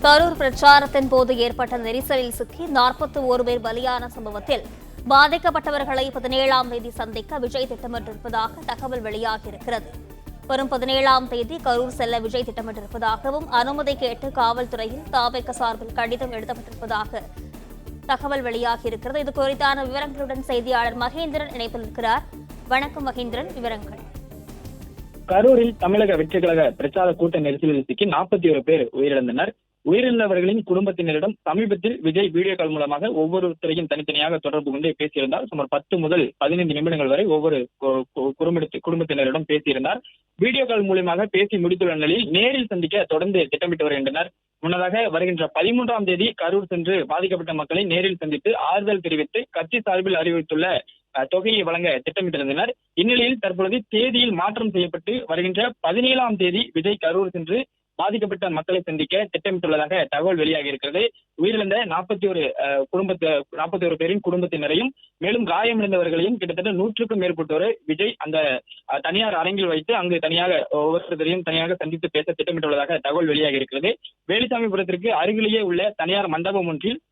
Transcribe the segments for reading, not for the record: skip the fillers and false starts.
கரூர் பிரச்சாரத்தின் போது ஏற்பட்ட நெரிசலில் சிக்கி 41 பேர் பலியான சம்பவத்தில் பாதிக்கப்பட்டவர்களை 17ஆம் தேதி சந்திக்க விஜய் திட்டமிட்டிருப்பதாக தகவல் வெளியாகியிருக்கிறது. வரும் 17ஆம் தேதி கரூர் செல்ல விஜய் திட்டமிட்டிருப்பதாகவும் அனுமதி கேட்டு காவல்துறையில் தாவேக சார்பில் கடிதம் எழுதப்பட்டிருப்பதாக தகவல் வெளியாகியிருக்கிறது. இது குறித்தான விவரங்களுடன் செய்தியாளர் மகேந்திரன் இணைப்பில் இருக்கிறார். வணக்கம் மகேந்திரன், விவரங்கள். கரூரில் தமிழக வெற்றி கழக பிரச்சார கூட்ட நெரிசலில் சிக்கி 41 பேர் உயிரிழந்தனர். உயிரிழந்தவர்களின் குடும்பத்தினரிடம் சமீபத்தில் விஜய் வீடியோ கால் மூலமாக ஒவ்வொருத்தரையும் தனித்தனியாக தொடர்பு கொண்டு பேசியிருந்தார். சுமார் 10 முதல் 15 நிமிடங்கள் வரை ஒவ்வொரு குடும்பத்தினரிடம் பேசியிருந்தார். வீடியோ கால் மூலமாக பேசி முடித்துள்ள நிலையில் நேரில் சந்திக்க தொடர்ந்து திட்டமிட்டு வருகின்றனர். முன்னதாக வருகின்ற 13ஆம் தேதி கரூர் சென்று பாதிக்கப்பட்ட மக்களை நேரில் சந்தித்து ஆறுதல் தெரிவித்து கட்சி சார்பில் அறிவித்துள்ள தொகையை வழங்க திட்டமிட்டிருந்தனர். இந்நிலையில் தற்பொழுது தேதியில் மாற்றம் செய்யப்பட்டு வருகின்ற 17ஆம் தேதி விஜய் கரூர் சென்று பாதிக்கப்பட்ட மக்களை சந்திக்க திட்டமிட்டுள்ளதாக தகவல் வெளியாகி இருக்கிறது. உயிரிழந்த 41 பேரின் குடும்பத்தினரையும் மேலும் காயமடைந்தவர்களையும் கிட்டத்தட்ட 100க்கும் மேற்பட்டோரை விஜய் அந்த தனியார் அரங்கில் வைத்து அங்கு தனியாக ஒவ்வொருத்தரையும் தனியாக சந்தித்து பேச திட்டமிட்டுள்ளதாக தகவல் வெளியாகி இருக்கிறது. வேலுசாமிபுரத்திற்கு அருகிலேயே உள்ள தனியார் மண்டபம் ஒன்றில்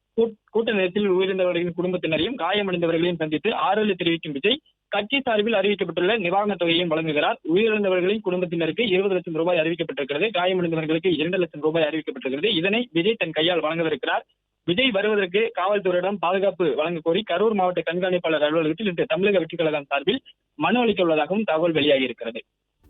கூட்ட நெரிசலில் உயிரிழந்தவர்களின் குடும்பத்தினரையும் காயமடைந்தவர்களையும் சந்தித்து ஆறுதல் தெரிவிக்கும் விஜய் கட்சி சார்பில் அறிவிக்கப்பட்டுள்ள நிவாரணத் தொகையையும் வழங்குகிறார். உயிரிழந்தவர்களின் குடும்பத்தினருக்கு 20 லட்சம் ரூபாய் அறிவிக்கப்பட்டிருக்கிறது. காயமடைந்தவர்களுக்கு 2 லட்சம் ரூபாய் அறிவிக்கப்பட்டிருக்கிறது. இதனை விஜய் தன் கையால் வழங்கவிருக்கிறார். விஜய் வருவதற்கு காவல்துறையிடம் பாதுகாப்பு வழங்க கோரி கரூர் மாவட்ட கண்காணிப்பாளர் அலுவலகத்தில் இன்று தமிழக வெற்றி கழகம் சார்பில் மனு அளிக்க உள்ளதாகவும் தகவல் வெளியாகி இருக்கிறது.